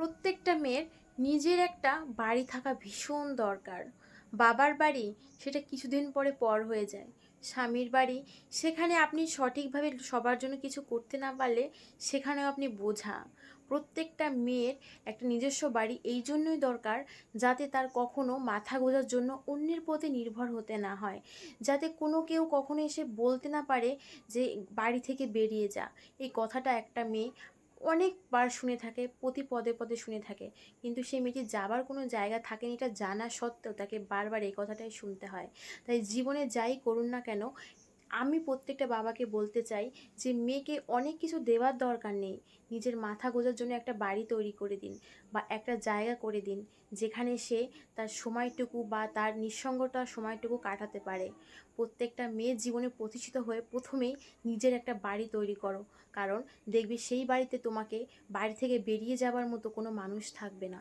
প্রত্যেকটা মেয়ের নিজের একটা বাড়ি থাকা ভীষণ দরকার। বাবার বাড়ি সেটা কিছুদিন পরে পর হয়ে যায়। স্বামীর বাড়ি সেখানে আপনি সঠিকভাবে সবার জন্য কিছু করতে না পারলে সেখানেও আপনি বোঝা। প্রত্যেকটা মেয়ের একটা নিজস্ব বাড়ি এই জন্যই দরকার যাতে তার কখনো মাথা গোঁজার জন্য অন্যের প্রতি নির্ভর হতে না হয়। যাতে কোনো কেউ কখনো এসে বলতে না পারে যে বাড়ি থেকে বেরিয়ে যা। এই কথাটা একটা মেয়ে অনেকবার শুনে থাকে, প্রতি পদে পদে শুনে থাকে, কিন্তু সেই মেয়েটির যাবার কোনো জায়গা থাকেনি এটা জানা সত্ত্বেও তাকে বারবার এই কথাটাই শুনতে হয়। তাই জীবনে যাই করুন না কেন, আমি প্রত্যেকটা বাবাকে বলতে চাই যে মেয়েকে অনেক কিছু দেওয়ার দরকার নেই। নিজের মাথা গোঁজার জন্য একটা বাড়ি তৈরি করে দিন বা একটা জায়গা করে দিন যেখানে সে তার সময়টুকু বা তার নিঃসঙ্গতার সময়টুকু কাটাতে পারে। প্রত্যেকটা মেয়ের জীবনে প্রতিষ্ঠিত হয়ে প্রথমেই নিজের একটা বাড়ি তৈরি করো, কারণ দেখবে সেই বাড়িতে তোমাকে বাড়ি থেকে বেরিয়ে যাবার মতো কোনো মানুষ থাকবে না।